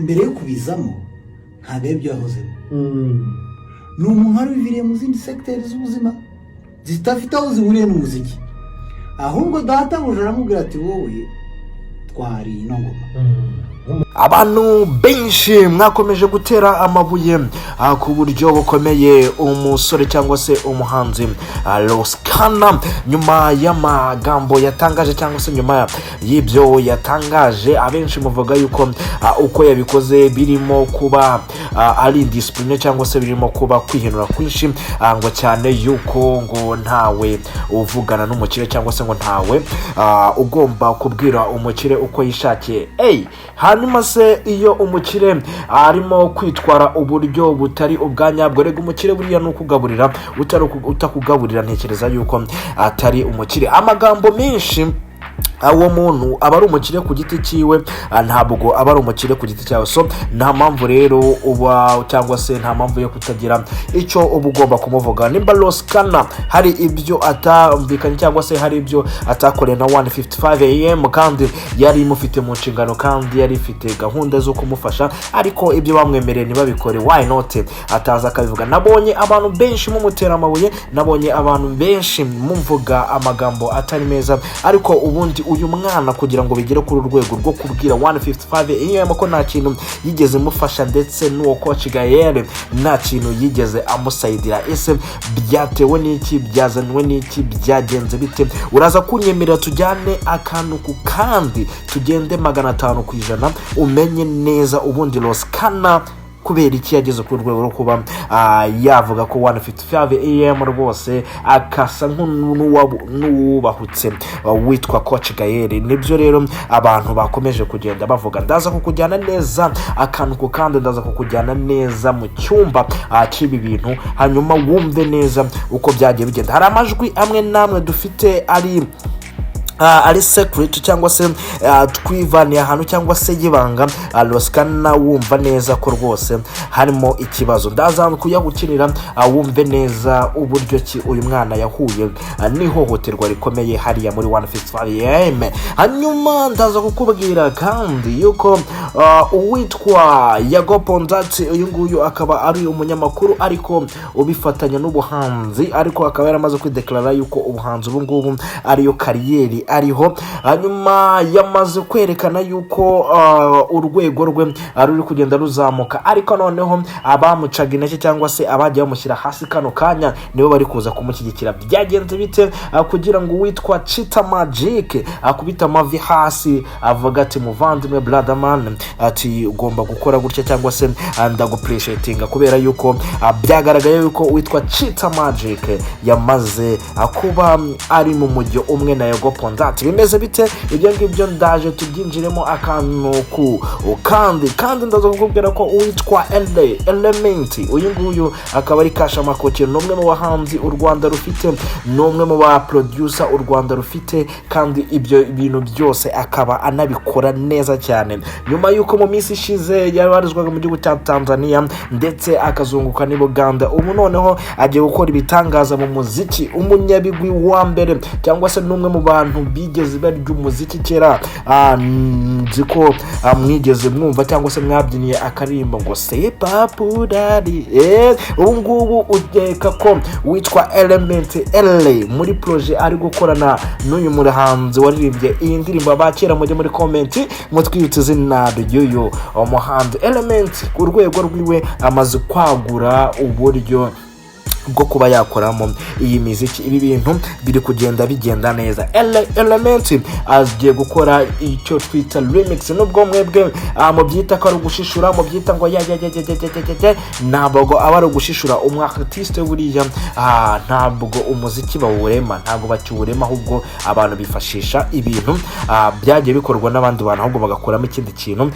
mbere yo kubizamo ntabwo ibyo yahozemo ni umuntu wari wiviriye mu zindi secteurs z'ubuzima zitafite aho zihuriye n'umuziki ahubwo data ngo aramubwira ati wowe twari ino ngoma. Abantu benshi mwakomeje gutera amabuye ku buryo bukomeye umusore cyangwa se umuhanzi Kana nyuma y'amagambo yatangaje cyangwa se nyuma y'ibyo yatangaje abenshi muvuga yuko uko yabikoze birimo kuba ari indiscipline cyangwa se birimo kuba kwihenura kwinshi ngo cyane yuko ngo ntawe uvugana n'umukire cyangwa se ngo ntawe ugomba kubwira umukire uko yishakiye. Hanyuma se iyo umukire arimo kwitwara uburyo butari ubwanyabwo rega umukire buriya nukugaburira utakugaburira ntekereza yuko atari umukire. Amagambo menshi uwo muntu aba ari umukire ku giti cyiwe ntabwo aba ari umukire ku giti cyawe. So nta mpamvu rero uba cyangwa se nta mpamvu yo kutagira icyo uba ugomba kumuvuga. Nimba Kana hari ibyo atamvikanye cyangwa se hari ibyo atakoreye na 1:55 AM kandi yari imufite mu nshingano kandi yari ifite gahunda zo kumufasha ariko ibyo bamwemereye ntibabikore, why not ataza akabivuga. Nabonye abantu benshi mumutera amabuye, nabonye abantu benshi mumvuga amagambo atari meza ariko ubundi uyu mwana kugira ngo bigere kuri urwego rwo kubwira 1:55 AM ko nta kintu yigeze mufasha ndetse n'uwo coach Gael nta kintu yigeze amusayidira. Ese byatewe n'iki, byazanwe n'iki, byagenze bite? Uraza kunyemerera tujyane akantu ku kandi tugende 500% umenye neza ubundi Kana kubera iki yageze ku rwego rwo kuba yavuga ko 1:55 AM rwose akasa nk'uwubahutse witwa coach Gael. Nibyo rero abantu bakomeje kugenda bavuga. Ndaza kukujyana neza akantu ku kandi, ndaza kukujyana neza mu cyumba cy'ibi bintu hanyuma wumve neza uko byagiye bigenda. Hari amajwi amwe namwe dufite ari secret cyangwa se twivaniye ahantu cyangwa se yibanga Kana wumva neza ko rwose harimo ikibazo. Ndaza kuyagukinira wumve neza uburyo ki uyu mwana yahuye n'ihohoterwa rikomeye hariya muri 1:55 AM. Hanyuma ndaza kukubwira kandi yuko uwitwa Yago uyu nguyu akaba ari umunyamakuru ariko ubifatanya n'ubuhanzi ariko akaba yaramaze kwideklara yuko ubuhanzi ubu ngubu ariyo kariyeri ariho. Hanyuma yamaze kwerekana yuko urwego rwe ruri kugenda ruzamuka ariko noneho abamucaga intege cyangwa se abagiye bamushyira hasi kano kanya nibo bari kuza kumushyigikira. Byagenze bite kugira ngo witwa Chita Magic akubita amavi hasi avuga ati muvandimwe brother man ati ugomba gukora gutya cyangwa se ndaguappreciatinga kubera yuko byagaragaye yuko witwa Chita Magic yamaze kuba ari mu mujyo umwe na Yago. Bimeze bite ibyo ngibyo ndaje tubyinjiremo akantu ku kandi ndaza kukubwira ko uwitwa Element uyu nguyu akaba ari kasha makokero n'umwe mu bahanzi u Rwanda rufite, n'umwe mu ba producer u Rwanda rufite kandi ibyo bintu byose akaba anabikora neza cyane. Nyuma yuko mu minsi ishize yabarizwaga mu gihugu cya Tanzania ndetse akazunguka ni Uganda, ubu noneho agiye gukora ibitangaza mu muziki. Umunyabigwi wa mbere cyangwa se n'umwe mu bantu bigeze barya umuziki kera nziko mwigeze mwumva cyangwa se mwabyiniye akarimbo ngo sepapudari. Ubu ngubu ugeka ko witwa Element muri projet ari gukorana n'uyu muhanzi waririmbye iyi ndirimbo abakera mujye muri comment mutwibutse izina ry'uyu umuhanzi Element. Ku rwego rwiwe amaze kwagura uburyo bwo kuba yakoramo iyi muziki. Ibi bintu biri kugenda bigenda neza. Element agiye gukora icyo twita remix, nubwo mwebwe mubyita ko ari gushishura, mubyita ngo ntabwo aba ari gushishura. Artiste buriya ntabwo umuziki bawurema, ntabwo bakiwurema, ahubwo abantu bifashisha ibintu byagiye bikorwa n'abandi bantu ahubwo bagakoramo ikindi kintu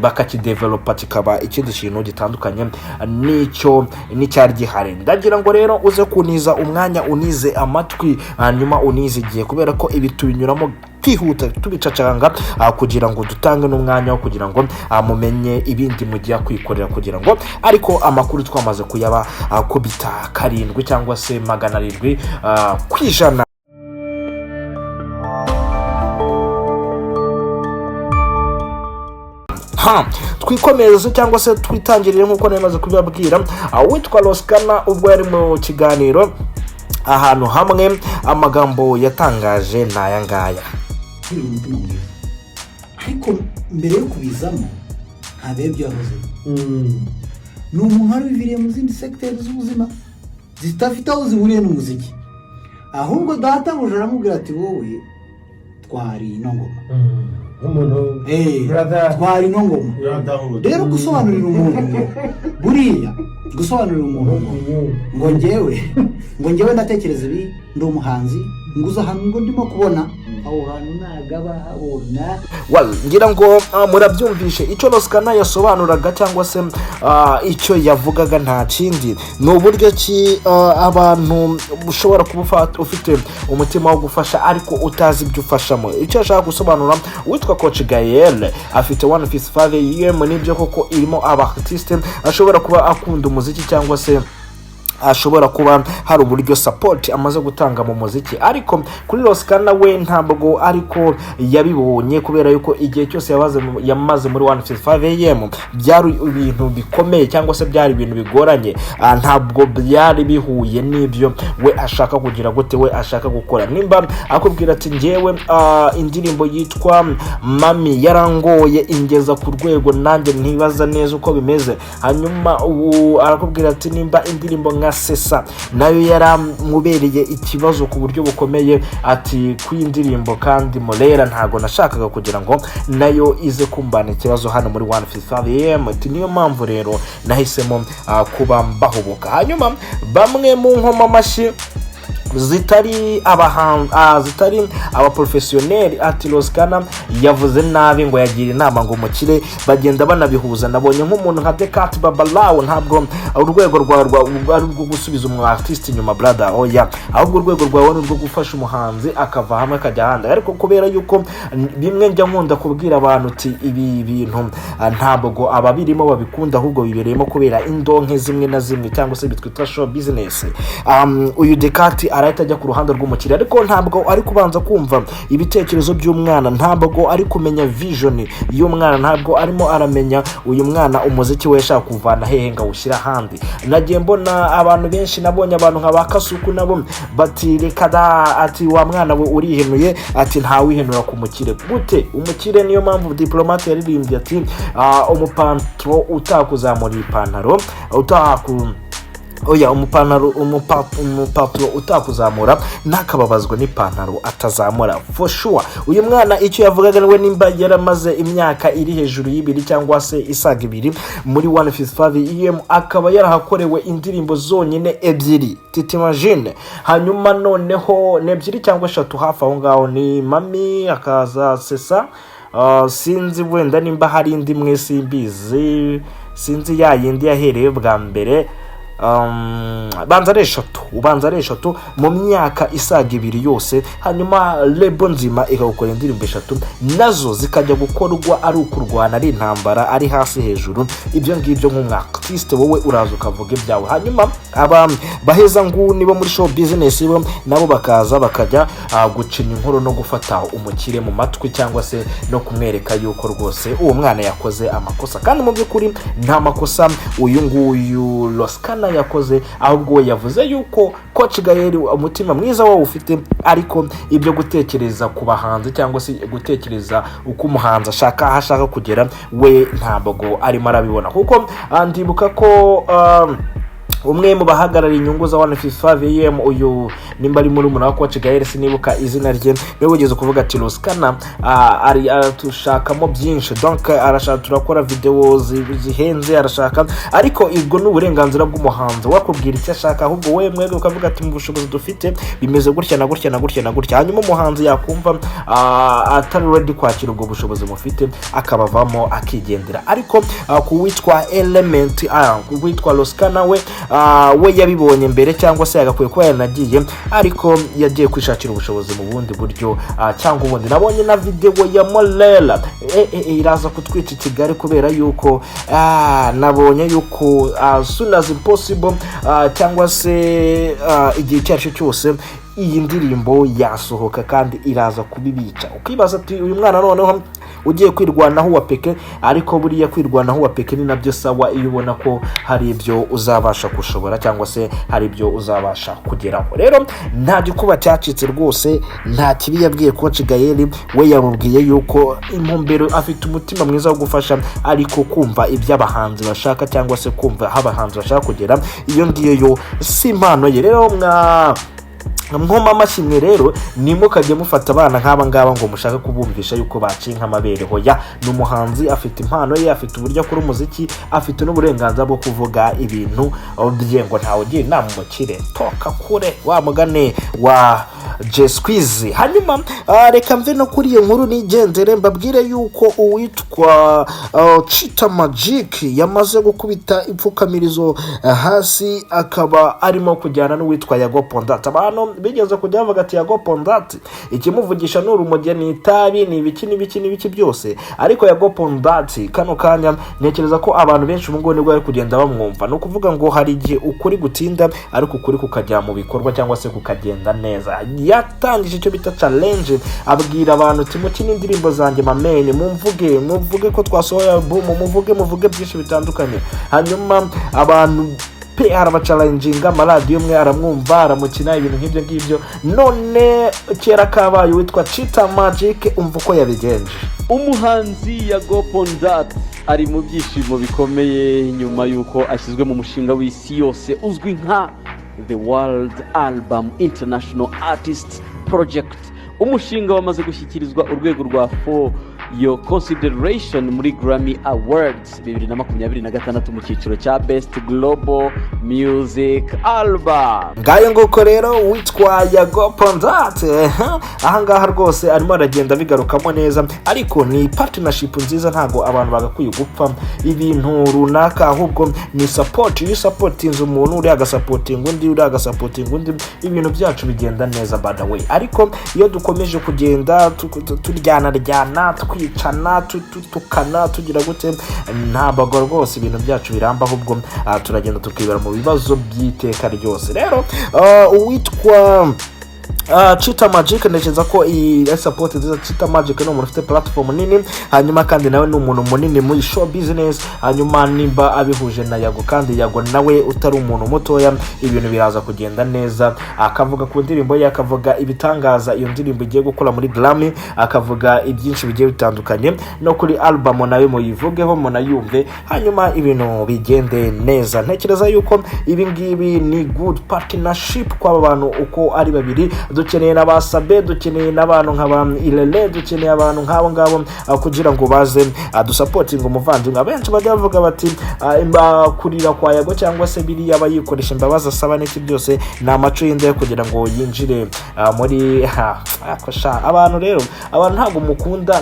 bakakidevelopa kikaba ikindi kintu gitandukanye n'icyo n'icyari gihari. Ndagira ngo rero uze kuniza umwanya unize amatwi hanyuma unizigiye kubera ko ibi tubinyuramo twihuta tubicacanga kugira ngo dutange n'umwanya wo kugira ngo mumenye ibindi mugiye kwikorera kugira ngo ariko amakuru twamaze kuyaba kubita 7 cyangwa se 700 kwijana. twikomeze cyangwa se twitangirire nk'uko namaze kubibabwira. Witwa Kana ubwo yari mu kiganiro ahantu hamwe, amagambo yatangaje n'aya ngaya. Ariko mbere yo kubizamo ntabebyo yahoze ni umuntu wari wiviriye mu zindi secteurs z'ubuzima zitafite aho zihuriye n'umuziki, ahubwo data ngo aramubwira ati wowe twari ino ngoma twari ino ngoma. Rero gusobanurira umuntu buriya gusobanurira umuntu ngo njyewe ndatekereza ibi ndi umuhanzi nguza ahantu ngo ndimo kubona aho hantu nagaba habona ngira ngo murabyumvishe icyo Kana yasobanuraga cyangwa se icyo yavugaga nta kindi ni uburyo ki abantu ushobora kuba ufite umutima wo gufasha ariko utazi ibyo ufashamo. Icyo ashaka gusobanura witwa Coach Gael afite 155 AM n'ibyo koko irimo abartiste ashobora kuba akunda umuziki cyangwa se ashobora kuba hari uburyo support amaze gutanga mu muziki, ariko kuri Kana we ntabwo ariko yabibonye kubera yuko igihe cyose yamaze muri 155 AM byari ibintu bikomeye cyangwa se byari ibintu bigoranye, ntabwo byari bihuye n'ibyo we ashaka kugira gute we ashaka gukora. Nimba akubwira ati ngewe indirimbo yitwa Mami yarangoye ingeza ku rwego nanjye ntibaza neza uko bimeze, hanyuma arakubwira ati nimba indirimbo nka Sesa nayo yaramubereye ikibazo ku buryo bukomeye, ati kw'indirimbo kandi Molera ntago nashakaga kugira ngo nayo ize kumbana ikibazo hano muri 155 AM. Niyo mpamvu rero nahisemo kuba mbahubuka. Hanyuma bamwe mu nkoma mashi zitari abaprofessioneri ati Kana yavuze nabi ngo yagira inama ngo mukire bagenda banabihuza. Nabonye nk'umuntu nka Decat Babalawo ntabwo urwego rwa ari rwo gusubiza umu artist inyuma brother, oya ahubwo urwego rwawe ni rwo gufasha umuhanzi akava hamwe akajya ahandi. Ariko kubera yuko bimwe njya nkunda kubwira abantu ati ibi bintu ntabwo ababirimo babikunda ahubwo bibereyemo kubera indonke zimwe na zimwe cyangwa se bitwita show business. Uyu Decat arahita ajya ku ruhande rw'umukiriya, ariko ntabwo ari kubanza kumva ibitekerezo by'umwana, ntabwo ari kumenya vision y'umwana, ntabwo arimo aramenya uyu mwana umuziki we yashaka kuvana hehe ngo awushyira ahandi. Nagiye mbona abantu benshi, nabonye abantu nka bakasuku nabo bati reka da ati wa mwana we urihenuye, ati ntawihenura ku mukire gute umukire. Niyo mpamvu diplomate yaririmbye ati umupantro utakuzamura ipantaro umupatro utakuzamura nakababazwa n'ipantaro atazamura for sure. Uyu mwana icyo yavugaga niwe nimba yaramaze imyaka iri hejuru y'ibiri cyangwa se isaga ibiri muri 155 AM akaba yarahakorewe indirimbo zonyine ebyiri titimagine, hanyuma noneho nebyiri cyangwa eshatu hafi aho ngaho ni Mami akaza Sesa, sinzi wenda nimba hari indi mwe simbizi, sinzi yayindi yahereye bwa mbere. Ubanza ari eshatu mu myaka isaga ibiri yose, hanyuma lebo nzima ikagukora indirimbo eshatu nazo zikajya gukorwa ari ukurwana ari intambara ari hasi hejuru. Ibyo ngibyo nk'umwartiste wowe uraza ukavuga ibyawe, hanyuma aba baheza nguni bo muri show business bo nabo bakaza bakajya gucinya inkuru no gufata umukire mu matwi cyangwa se no kumwereka yuko rwose uwo mwana yakoze amakosa, kandi mu by'ukuri nta makosa uyu nguyu Kana yakoze, ahubwo yavuze yuko Coach Gael umutima mwiza wawe ufite, ariko ibyo gutekereza ku bahanzi cyangwa se gutekereza uko umuhanzi ashaka kugera we ntabwo arimo arabibona. Kuko ndibuka ko umwe mu bahagarara inyungu za 155 AM uyu nimba ari muri umuntu wa Coach Gael sinibuka izina rye, niwe ugeze kuvuga ati Kana ari aratushakamo byinshi, donc arashaka turakora video zihenze arashaka, ariko ibwo n'uburenganzira bw'umuhanzi wakubwira icyo ashaka, ahubwo we mwege ukavuga ati mu bushobozi dufite bimeze gutya na gutya, hanyuma umuhanzi yakumva atari ready kwakira ubwo bushobozi mufite akabavamo akigendera. Ariko kuwitwa Element kuwitwa Kana we yabibonye mbere cyangwa se yagakwiye kuba yanagiye, ariko yagiye kwishakira ubushobozi mu bundi buryo cyangwa ubundi. Nabonye na video ya Molera iraza kutwita Kigali kubera yuko nabonye yuko as soon as possible cyangwa se igihe cyacyo cyose iyi ndirimbo yasohoka kandi iraza kubibica. Ukibaza ati uyu mwana noneho ugiye kwirwanaho wa peke, ariko buriya kwirwanaho wa peke ni nabyo sawa iyo ubona ko hari ibyo uzabasha gushobora cyangwa se hari ibyo uzabasha kugeraho. Rero nta gikuba cyacitse rwose, nta kibi yabwiye coach Gael, we yamubwiye yuko impumbero afite umutima mwiza wo gufasha, ariko kumva iby'abahanzi bashaka cyangwa se kumva abahanzi bashaka kugera, iyo ngiyo yo si impano ye. Rero nkoma amashimwe rero nimo kajye mufata abana nk'aba ngaba ngo mushaka kubumvisha yuko baciye nk'amabere. Hoya ni umuhanzi, afite impano ye, afite uburyo akora umuziki, afite n'uburenganzira bwo kuvuga ibintu bye, ngo ntawe ugiye inama umukire toka kure wa mugane wa Jesquiz. Hanyuma reka mve no kuri iyo nkuru nigendere mbabwire yuko uwitwa Chita Magic yamaze gukubita ipfukamirizo hasi, akaba arimo kujyana n'uwitwa Yago Pondati. Abantu bigeze kujya bavuga ati Yago Pondati ikimuvugisha n'urumogi n'itabi n'ibiki byose, ariko Yago Pondati kano kanya ntekereza ko abantu benshi ubungubu nibwo bari kugenda bamwumva. No kuvuga ngo hari igihe ukuri gutinda ariko ukuri kukajya mu bikorwa cyangwa se kukagenda neza. Yatangije icyo bita challenge, abwira abantu ati mukine indirimbo zanjye mamene, muvuge ko twasohoye album, muvuge byinshi bitandukanye. Hanyuma abantu arabacalenjinga, amaradiyo umwe aramwumva, aramukina ibintu nk'ibyo ngibyo. None kera kabaye witwa Chita Magic, umva uko yabigenje. Umuhanzi Yago Pondati ari mu byishimo bikomeye nyuma yuko ashyizwe mu mushinga w'isi yose uzwi nka The World Album International Artist Project. Umushinga wamaze gushyikirizwa urwego rwa yo consideration muri Grammy Awards 2026 mu cyiciro cya Best Global Music Album. Ngayo nguko rero witwa Yago Pondati ahangaha rwose arimo aragenda bigarukamo neza, ariko ni partnership nziza, ntago abantu bagakwiye gupfa ibintu runaka, ahubwo ni support. You supportinze umuntu, uri agasupporting undi, uri agasupporting undi, ibintu byacu bigenda neza by the way. Ariko iyo dukomeje kugenda turyana kwicana tukana tugira gute, ntabwo rwose ibintu byacu biramba, ahubwo turagenda tukibera mu bibazo by'iteka ryose. Rero uwitwa Chita Magic ntekereza ko iyi support nziza. Chita Magic ni umuntu ufite platform nini, hanyuma kandi nawe ni umuntu munini muri show business, hanyuma nimba abihuje na Yago, kandi Yago nawe utari umuntu mutoya, ibintu biraza kugenda neza. Akavuga ku ndirimbo ye, akavuga ibitangaza iyo ndirimbo igiye gukora muri Grammy, akavuga ibyinshi bigiye bitandukanye, no kuri album nawe muyivugeho munayumve, hanyuma ibintu bigende neza. Ntekereza yuko ibi ngibi ni good partnership kwa abantu uko ari babiri. Dukeneye n'abasabe, dukeneye n'abantu nk'aba Irele, dukeneye abantu nk'abo ngabo kugira ngo baze dusupporting umuvandimwe. Abenshi bajya bavuga bati kurira kwa Yago cyangwa se biriya bayikoresha imbabazi asaba n'iki byose ni amaco y'inde kugira ngo yinjire muri akosha. Abantu rero ntago mukunda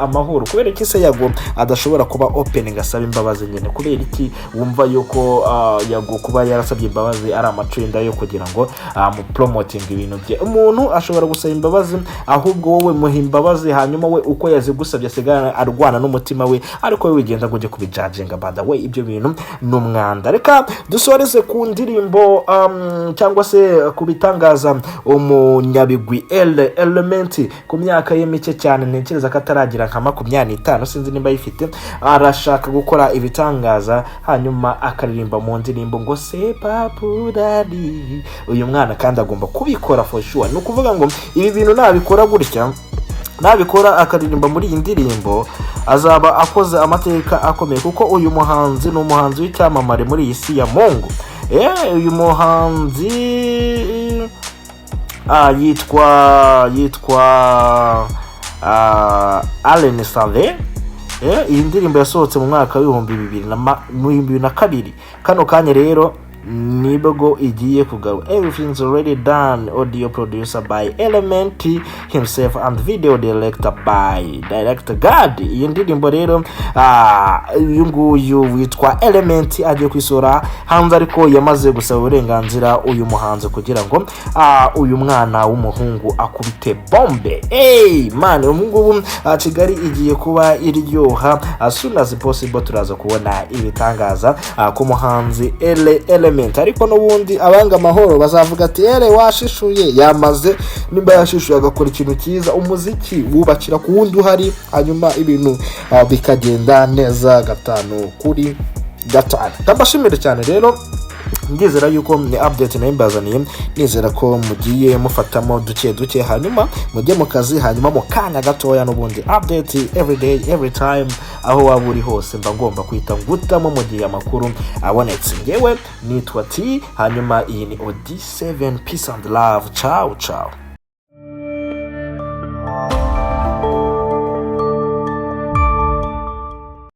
amahoro, kubera iki se Yago adashobora kuba opening asaba imbabazi nyine? Kubera iki wumva yuko Yago kuba yarasabye imbabazi ari amaco y'inde yo kugira ngo mu promoting ibintu bye? Umuntu ashobora gusaba imbabazi, ahubwo wowe muha imbabazi, hanyuma we uko yazigusabye asigara arwana n'umutima we, ariko we wigenda ngo ujye kubijajinga by the way. Ibyo bintu n'umwanda. Reka dusoreze ku ndirimbo cyangwa se ku bitangaza umunyabigwi Element ku myaka ye mike cyane, ntekereza ko ataragira nka 25, sinzi nimba yifite, arashaka gukora ibitangaza, hanyuma akaririmba mu ndirimbo ngo se papurari. Uyu mwana kandi agomba kubikora for sure. No kuvuga ngo ibi bintu nabikora gutya, nabikora akaririmba muri iyi ndirimbo, azaba akoze amateka akomeye, kuko uyu muhanzi ni umuhanzi w'icyamamare muri iyi si ya Mungu. Uyu muhanzi yitwa Allen Save. Iyi ndirimbo yasohotse mu mwaka wa 2022. Kano kanya rero nibwo igiye kugaruka. Everything's already done. Audio producer by Element himself and video director by director God. Iyi ndirimbo rero uyu nguyu witwa Element agiye kwisora hanze, ariko yamaze gusaba uburenganzira uyu muhanzi kugira ngo uyu mwana w'umuhungu akubite bombe. Man, umuhungu Kigali igiye kuba iryoha as soon as possible. Turaza kubona ibitangaza ku muhanzi Element entertainment ariko n'ubundi abanga amahoro bazavuga ati ere washishuye yamaze nimba yashishuye agakora ikintu cyiza umuziki wubakira ku wundi uhari hanyuma ibintu bikagenda neza 5-kuri 5. ndabashimira cyane rero ngizera yuko ni update nayimbazaniye nizera ko mugiye mufatamo duke hanyuma mujye mu kazi hanyuma mu kanya gatoya n'ubundi update every day every time aho waba uri hose mba ngomba kwita ngutamo mu gihe amakuru abonetse. Ngewe nitwa T hanyuma iyi ni OD7 peace and love ciao.